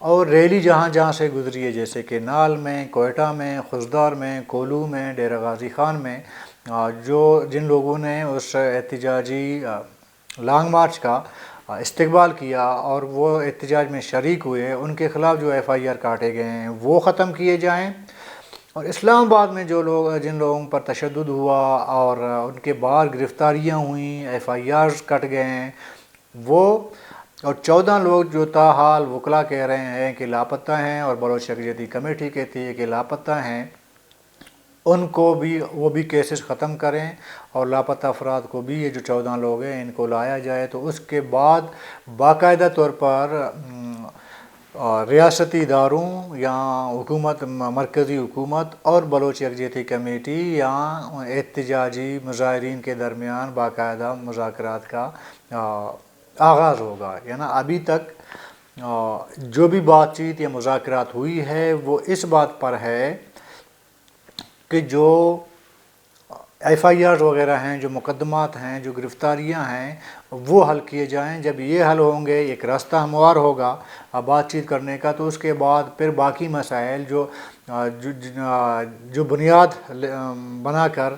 اور ریلی جہاں جہاں سے گزری ہے، جیسے کہ نال میں، کوئٹہ میں، خضدار میں، کولو میں، ڈیرہ غازی خان میں، جن لوگوں نے اس احتجاجی لانگ مارچ کا استقبال کیا اور وہ احتجاج میں شریک ہوئے، ان کے خلاف جو ایف آئی آر کاٹے گئے ہیں وہ ختم کیے جائیں، اور اسلام آباد میں جن لوگوں پر تشدد ہوا اور ان کے بعد گرفتاریاں ہوئیں، ایف آئی آرز کٹ گئے ہیں، وہ اور 14 لوگ جو تاحال وکلا کہہ رہے ہیں کہ لاپتہ ہیں، اور بلوچ یکجہتی کمیٹی کہتی ہے کہ لاپتہ ہیں، ان کو بھی وہ بھی کیسز ختم کریں، اور لاپتہ افراد کو بھی، یہ جو 14 لوگ ہیں ان کو لایا جائے۔ تو اس کے بعد باقاعدہ طور پر ریاستی اداروں یا حکومت، مرکزی حکومت اور بلوچ یکجہتی کمیٹی یا احتجاجی مظاہرین کے درمیان باقاعدہ مذاکرات کا آغاز ہوگا۔ یعنی ابھی تک جو بھی بات چیت یا مذاکرات ہوئی ہے وہ اس بات پر ہے کہ جو ایف آئی آرز وغیرہ ہیں، جو مقدمات ہیں، جو گرفتاریاں ہیں، وہ حل کیے جائیں۔ جب یہ حل ہوں گے، ایک راستہ ہموار ہوگا بات چیت کرنے کا، تو اس کے بعد پھر باقی مسائل جو بنیاد بنا کر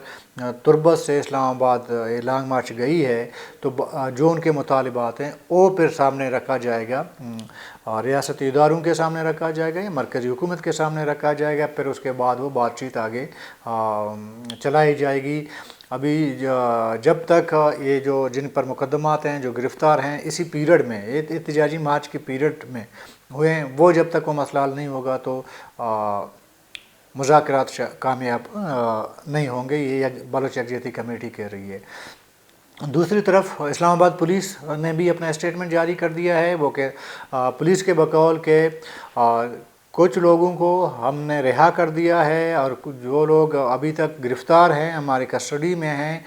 تربت سے اسلام آباد لانگ مارچ گئی ہے، تو جو ان کے مطالبات ہیں وہ پھر سامنے رکھا جائے گا، ریاستی اداروں کے سامنے رکھا جائے گا یا مرکزی حکومت کے سامنے رکھا جائے گا، پھر اس کے بعد وہ بات چیت آگے چلائی جائے گی۔ ابھی جب تک یہ جن پر مقدمات ہیں، جو گرفتار ہیں، اسی پیریڈ میں، احتجاجی مارچ کے پیریڈ میں ہوئے ہیں، وہ جب تک وہ مسئلہ حل نہیں ہوگا تو مذاکرات کامیاب نہیں ہوں گے، یہ بلوچ یکجہتی کمیٹی کہہ رہی ہے۔ دوسری طرف اسلام آباد پولیس نے بھی اپنا اسٹیٹمنٹ جاری کر دیا ہے، وہ کہ پولیس کے بقول کہ کچھ لوگوں کو ہم نے رہا کر دیا ہے، اور جو لوگ ابھی تک گرفتار ہیں، ہماری کسٹڈی میں ہیں،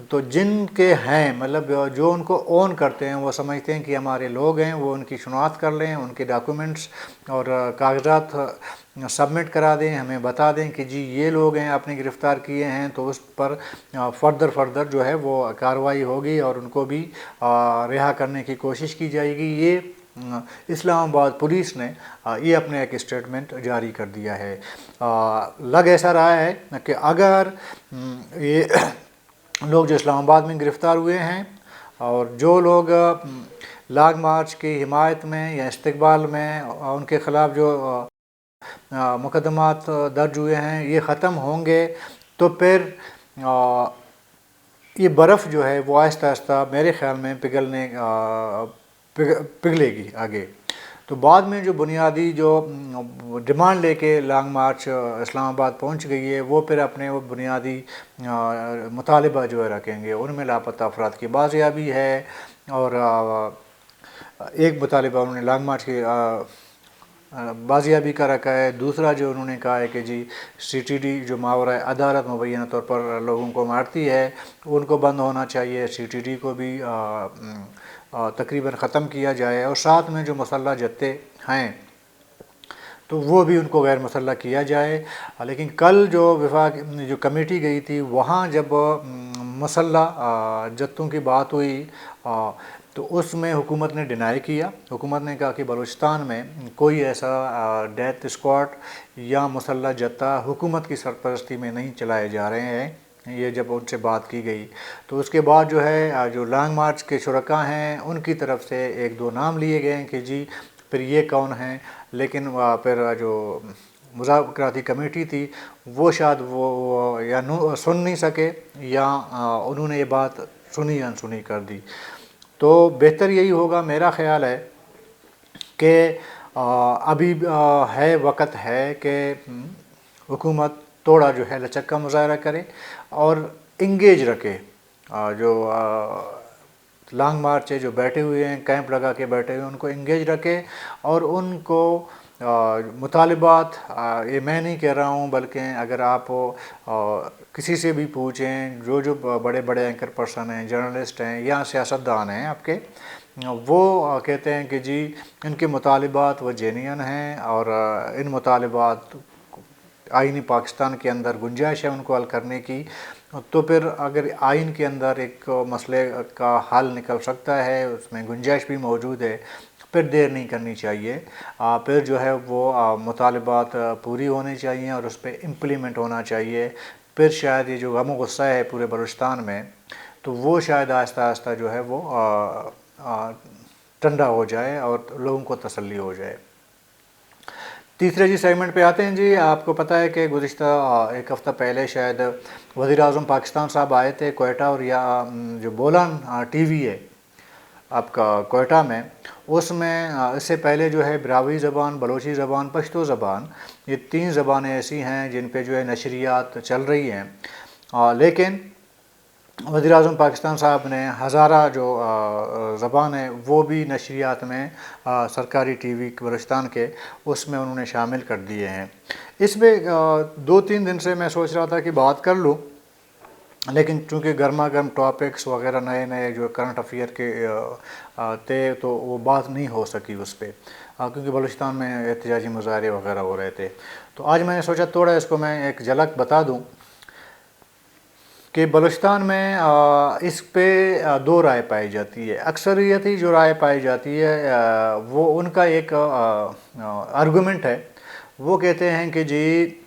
تو جن کے ہیں، مطلب جو ان کو اون کرتے ہیں، وہ سمجھتے ہیں کہ ہمارے لوگ ہیں، وہ ان کی شناخت کر لیں، ان کے ڈاکومنٹس اور کاغذات سبمٹ کرا دیں، ہمیں بتا دیں کہ جی یہ لوگ ہیں، آپ نے گرفتار کیے ہیں، تو اس پر فردر جو ہے وہ کارروائی ہوگی اور ان کو بھی رہا کرنے کی کوشش کی جائے گی۔ یہ اسلام آباد پولیس نے یہ اپنے ایک اسٹیٹمنٹ جاری کر دیا ہے۔ لگ ایسا رہا ہے کہ اگر یہ لوگ جو اسلام آباد میں گرفتار ہوئے ہیں، اور جو لوگ لانگ مارچ کی حمایت میں یا استقبال میں ان کے خلاف جو مقدمات درج ہوئے ہیں، یہ ختم ہوں گے، تو پھر یہ برف جو ہے وہ آہستہ آہستہ میرے خیال میں پگھلے گی آگے۔ تو بعد میں جو بنیادی جو ڈیمانڈ لے کے لانگ مارچ اسلام آباد پہنچ گئی ہے، وہ پھر اپنے وہ بنیادی مطالبہ جو ہے رکھیں گے، ان میں لاپتہ افراد کی بازیابی ہے، اور ایک مطالبہ انہوں نے لانگ مارچ کی بازیابی کا رکھا ہے۔ دوسرا جو انہوں نے کہا ہے کہ جی سی ٹی ڈی جو ماورائے عدالت مبینہ طور پر لوگوں کو مارتی ہے، ان کو بند ہونا چاہیے، سی ٹی ڈی کو بھی تقریباً ختم کیا جائے، اور ساتھ میں جو مسلح جتھے ہیں تو وہ بھی ان کو غیر مسلح کیا جائے۔ لیکن کل جو جو کمیٹی گئی تھی، وہاں جب مسلح جتھوں کی بات ہوئی تو اس میں حکومت نے ڈینائی کیا۔ حکومت نے کہا کہ بلوچستان میں کوئی ایسا ڈیتھ اسکواڈ یا مسلح جتھا حکومت کی سرپرستی میں نہیں چلائے جا رہے ہیں۔ یہ جب ان سے بات کی گئی تو اس کے بعد جو ہے جو لانگ مارچ کے شرکاء ہیں، ان کی طرف سے ایک دو نام لیے گئے ہیں کہ جی پھر یہ کون ہیں، لیکن پھر جو مذاکراتی کمیٹی تھی وہ شاید وہ یا سن نہیں سکے، یا انہوں نے یہ بات سنی یا انسنی کر دی۔ تو بہتر یہی ہوگا، میرا خیال ہے کہ ابھی ہے، وقت ہے کہ حکومت تھوڑا جو ہے لچک کا مظاہرہ کرے اور انگیج رکھے جو لانگ مارچ ہے، جو بیٹھے ہوئے ہیں، کیمپ لگا کے بیٹھے ہوئے ہیں، ان کو انگیج رکھے، اور ان کو مطالبات، یہ میں نہیں کہہ رہا ہوں، بلکہ اگر آپ کسی سے بھی پوچھیں، جو بڑے بڑے اینکر پرسن ہیں، جرنلسٹ ہیں یا سیاستدان ہیں آپ کے، وہ کہتے ہیں کہ جی ان کے مطالبات وہ جینین ہیں، اور ان مطالبات آئینی پاکستان کے اندر گنجائش ہے ان کو حل کرنے کی۔ تو پھر اگر آئین کے اندر ایک مسئلے کا حل نکل سکتا ہے، اس میں گنجائش بھی موجود ہے، پھر دیر نہیں کرنی چاہیے، پھر جو ہے وہ مطالبات پوری ہونی چاہیے اور اس پہ امپلیمنٹ ہونا چاہیے، پھر شاید یہ جو غم و غصہ ہے پورے بلوچستان میں تو وہ شاید آہستہ آہستہ جو ہے وہ ٹھنڈا ہو جائے اور لوگوں کو تسلی ہو جائے۔ تیسرے سیگمنٹ پہ آتے ہیں جی۔ آپ کو پتہ ہے کہ گزشتہ ایک ہفتہ پہلے شاید وزیر اعظم پاکستان صاحب آئے تھے کوئٹہ، اور یا جو بولان ٹی وی ہے آپ کا کوئٹہ میں، اس میں اس سے پہلے جو ہے براوی زبان، بلوچی زبان، پشتو زبان، یہ 3 زبانیں ایسی ہیں جن پہ جو ہے نشریات چل رہی ہیں، لیکن وزیر اعظم پاکستان صاحب نے ہزارہ جو زبان ہے وہ بھی نشریات میں سرکاری ٹی وی بلوچستان کے اس میں انہوں نے شامل کر دیے ہیں۔ اس میں 2-3 دن سے میں سوچ رہا تھا کہ بات کر لوں، لیکن چونکہ گرما گرم ٹاپکس وغیرہ نئے جو کرنٹ افیئر کے تھے تو وہ بات نہیں ہو سکی اس پہ، کیونکہ بلوچستان میں احتجاجی مظاہرے وغیرہ ہو رہے تھے۔ تو آج میں نے سوچا تھوڑا اس کو میں ایک جھلک بتا دوں کہ بلوچستان میں اس پہ 2 رائے پائی جاتی ہے۔ اکثریتی جو رائے پائی جاتی ہے وہ ان کا ایک آرگومنٹ ہے، وہ کہتے ہیں کہ جی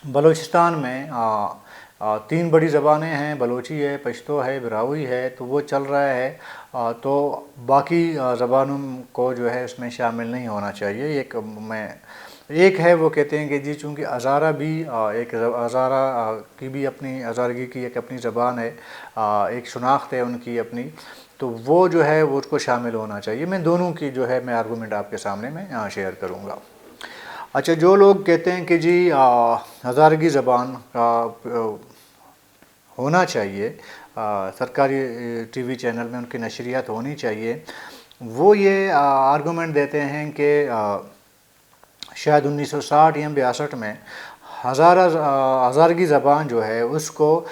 بلوچستان میں 3 بڑی زبانیں ہیں، بلوچی ہے، پشتو ہے، براوی ہے، تو وہ چل رہا ہے، تو باقی زبانوں کو جو ہے اس میں شامل نہیں ہونا چاہیے۔ ایک ہے وہ کہتے ہیں کہ جی چونکہ ہزارہ بھی ایک ہزارہ کی بھی اپنی، ہزارگی کی ایک اپنی زبان ہے، ایک شناخت ہے ان کی اپنی، تو وہ جو ہے وہ اس کو شامل ہونا چاہیے۔ میں دونوں کی جو ہے میں آرگومنٹ آپ کے سامنے میں شیئر کروں گا۔ اچھا، جو لوگ کہتے ہیں کہ جی ہزارگی زبان ہونا چاہیے، سرکاری ٹی وی چینل میں ان کی نشریات ہونی چاہیے، وہ یہ آرگومنٹ دیتے ہیں کہ شاید 1960 یا 62 میں ہزارگی زبان جو ہے اس کو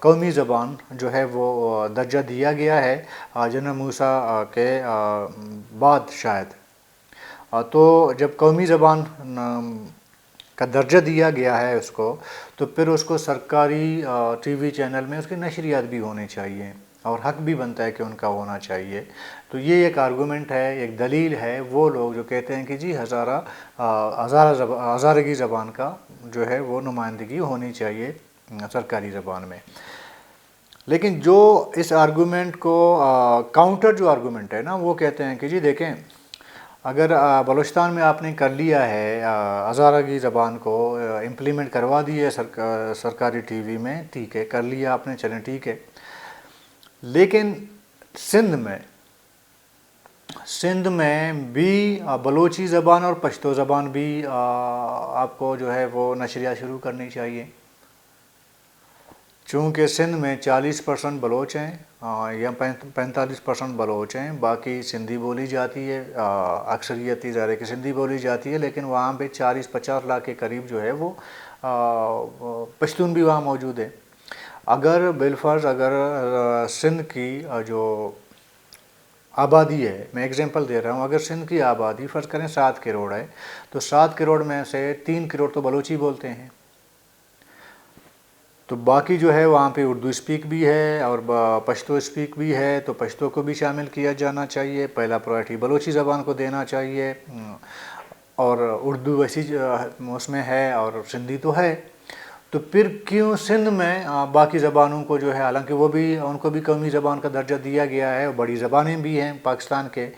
قومی زبان جو ہے وہ درجہ دیا گیا ہے جنرل موسیٰ کے بعد شاید۔ تو جب قومی زبان کا درجہ دیا گیا ہے اس کو، تو پھر اس کو سرکاری ٹی وی چینل میں اس کی نشریات بھی ہونی چاہیے، اور حق بھی بنتا ہے کہ ان کا ہونا چاہیے۔ تو یہ ایک آرگومنٹ ہے، ایک دلیل ہے وہ لوگ جو کہتے ہیں کہ جی ہزارگی زبان کا جو ہے وہ نمائندگی ہونی چاہیے سرکاری زبان میں۔ لیکن جو اس آرگومنٹ کو کاؤنٹر جو آرگومنٹ ہے نا، وہ کہتے ہیں کہ جی دیکھیں، اگر بلوچستان میں آپ نے کر لیا ہے ہزارگی زبان کو امپلیمنٹ کروا دی ہے سرکاری ٹی وی میں، ٹھیک ہے، کر لیا آپ نے، چلیں ٹھیک ہے، لیکن سندھ میں بھی بلوچی زبان اور پشتو زبان بھی آپ کو جو ہے وہ نشریات شروع کرنی چاہیے، چونکہ سندھ میں 40% بلوچ ہیں یا 45% بلوچ ہیں، باقی سندھی بولی جاتی ہے، اکثریتی ذرا کہ سندھی بولی جاتی ہے، لیکن وہاں پہ 40-50 لاکھ کے قریب جو ہے وہ پشتون بھی وہاں موجود ہے۔ اگر بالفرض اگر سندھ کی جو آبادی ہے، میں ایگزامپل دے رہا ہوں، اگر سندھ کی آبادی فرض کریں 7 کروڑ ہے، تو 7 کروڑ میں سے 3 کروڑ تو بلوچی بولتے ہیں، تو باقی جو ہے وہاں پہ اردو اسپیک بھی ہے اور پشتو اسپیک بھی ہے، تو پشتو کو بھی شامل کیا جانا چاہیے، پہلا پرائرٹی بلوچی زبان کو دینا چاہیے، اور اردو ویسی اس میں ہے اور سندھی تو ہے، تو پھر کیوں سندھ میں باقی زبانوں کو جو ہے، حالانکہ وہ بھی ان کو بھی قومی زبان کا درجہ دیا گیا ہے، اور بڑی زبانیں بھی ہیں پاکستان کے،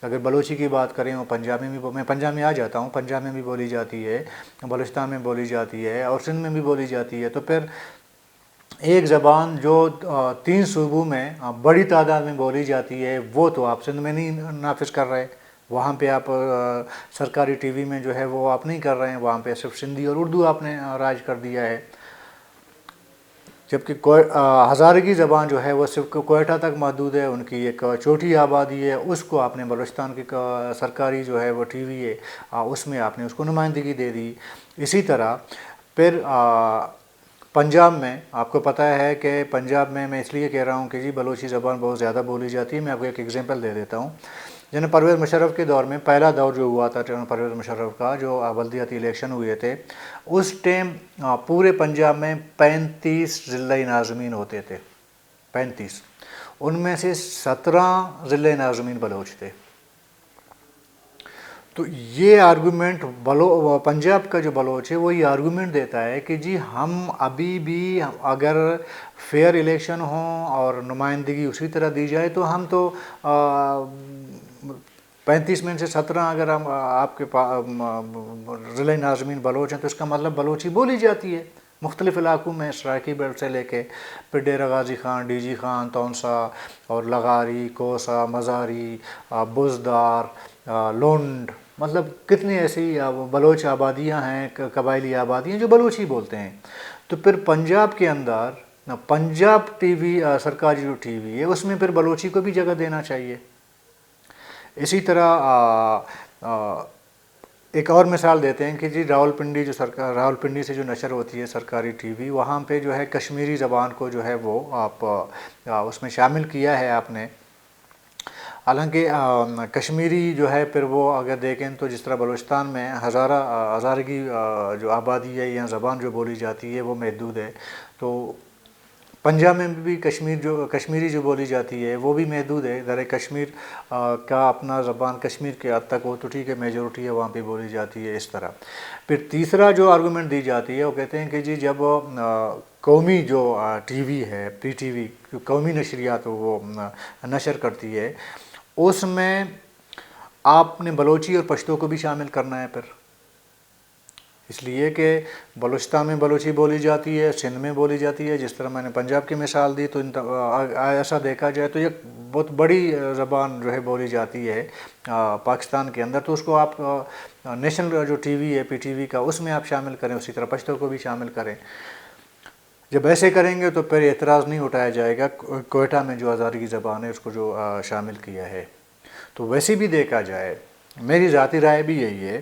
اگر بلوچی کی بات کریں وہ پنجاب میں بھی، میں پنجاب میں آ جاتا ہوں، پنجاب میں بھی بولی جاتی ہے، بلوچستان میں بولی جاتی ہے، اور سندھ میں بھی بولی جاتی ہے، تو پھر ایک زبان جو 3 صوبوں میں بڑی تعداد میں بولی جاتی ہے، وہ تو آپ سندھ میں نہیں نافذ کر رہے، وہاں پہ آپ سرکاری ٹی وی میں جو ہے وہ آپ نہیں کر رہے ہیں، وہاں پہ صرف سندھی اور اردو آپ نے راج کر دیا ہے، جبکہ ہزارگی زبان جو ہے وہ صرف کوئٹہ تک محدود ہے، ان کی ایک چھوٹی آبادی ہے، اس کو آپ نے بلوچستان کی سرکاری جو ہے وہ ٹی وی ہے اس میں آپ نے اس کو نمائندگی دے دی۔ اسی طرح پھر پنجاب میں آپ کو پتہ ہے کہ پنجاب میں اس لیے کہہ رہا ہوں کہ جی بلوچی زبان بہت زیادہ بولی جاتی ہے، میں آپ کو ایک ایگزامپل دے دیتا ہوں۔ جناب پرویز مشرف کے دور میں پہلا دور جو ہوا تھا جناب پرویز مشرف کا، جو بلدیاتی الیکشن ہوئے تھے، اس ٹائم پورے پنجاب میں 35 ضلعی ناظمین ہوتے تھے، 35، ان میں سے 17 ضلعی ناظمین بلوچ تھے، تو یہ آرگومنٹ پنجاب کا جو بلوچ ہے وہ یہ آرگومنٹ دیتا ہے کہ جی ہم ابھی بھی اگر فیئر الیکشن ہوں اور نمائندگی اسی طرح دی جائے تو ہم تو 35 میں سے 17 اگر ہم آپ کے ضلع ناظمین بلوچ ہیں تو اس کا مطلب بلوچی بولی جاتی ہے مختلف علاقوں میں، سرائیکی بیلٹ سے لے کے پھر ڈیرہ غازی خان، ڈی جی خان، تونسا اور لغاری، کوسا، مزاری، بزدار، لونڈ، مطلب کتنی ایسی بلوچ آبادیاں ہیں، قبائلی آبادیاں جو بلوچی بولتے ہیں۔ تو پھر پنجاب کے اندر پنجاب ٹی وی سرکاری جو ٹی وی ہے اس میں پھر بلوچی کو بھی جگہ دینا چاہیے۔ اسی طرح ایک اور مثال دیتے ہیں کہ جی راولپنڈی راولپنڈی سے جو نشر ہوتی ہے سرکاری ٹی وی، وہاں پہ جو ہے کشمیری زبان کو جو ہے وہ آپ اس میں شامل کیا ہے آپ نے۔ حالانکہ کشمیری جو ہے پھر وہ اگر دیکھیں تو جس طرح بلوچستان میں ہزارگی جو آبادی ہے یا زبان جو بولی جاتی ہے وہ محدود ہے، تو پنجاب میں بھی کشمیری جو بولی جاتی ہے وہ بھی محدود ہے۔ ادھر کشمیر کا اپنا زبان کشمیر کے حد تک ہو تو ٹھیک ہے، میجورٹی ہے وہاں پہ بولی جاتی ہے اس طرح۔ پھر تیسرا جو آرگومنٹ دی جاتی ہے وہ کہتے ہیں کہ جی جب قومی جو ٹی وی ہے، پی ٹی وی، قومی نشریات وہ نشر کرتی ہے، اس میں آپ نے بلوچی اور پشتو کو بھی شامل کرنا ہے پھر، اس لیے کہ بلوچستان میں بلوچی بولی جاتی ہے، سندھ میں بولی جاتی ہے، جس طرح میں نے پنجاب کی مثال دی، تو ایسا دیکھا جائے تو ایک بہت بڑی زبان جو ہے بولی جاتی ہے پاکستان کے اندر، تو اس کو آپ نیشنل جو ٹی وی ہے پی ٹی وی کا اس میں آپ شامل کریں، اسی طرح پشتو کو بھی شامل کریں۔ جب ایسے کریں گے تو پھر اعتراض نہیں اٹھایا جائے گا کوئٹہ میں جو ہزارگی زبان ہے اس کو جو شامل کیا ہے۔ تو ویسے بھی دیکھا جائے میری ذاتی رائے بھی یہی ہے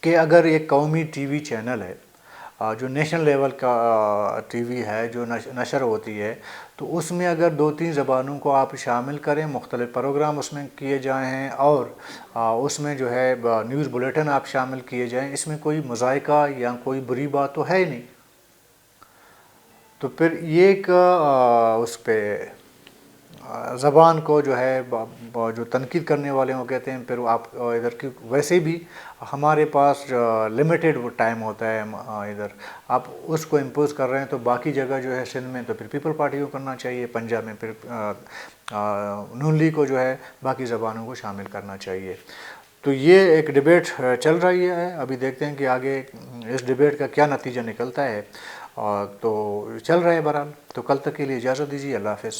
کہ اگر ایک قومی ٹی وی چینل ہے جو نیشنل لیول کا ٹی وی ہے جو نشر ہوتی ہے، تو اس میں اگر 2-3 زبانوں کو آپ شامل کریں، مختلف پروگرام اس میں کیے جائیں اور اس میں جو ہے نیوز بلیٹن آپ شامل کیے جائیں، اس میں کوئی مذائقہ یا کوئی بری بات تو ہے ہی نہیں۔ تو پھر یہ ایک اس پہ زبان کو جو ہے جو تنقید کرنے والے وہ کہتے ہیں پھر آپ ادھر کی ویسے بھی ہمارے پاس لمیٹڈ وہ ٹائم ہوتا ہے ادھر، آپ اس کو امپوز کر رہے ہیں، تو باقی جگہ جو ہے سندھ میں تو پھر پیپل پارٹی کو کرنا چاہیے، پنجاب میں پھر نون لیگ کو جو ہے باقی زبانوں کو شامل کرنا چاہیے۔ تو یہ ایک ڈیبیٹ چل رہی ہے، ابھی دیکھتے ہیں کہ آگے اس ڈیبیٹ کا کیا نتیجہ نکلتا ہے، تو چل رہا ہے بہرحال۔ تو کل تک کے لیے اجازت دیجیے، اللہ حافظ۔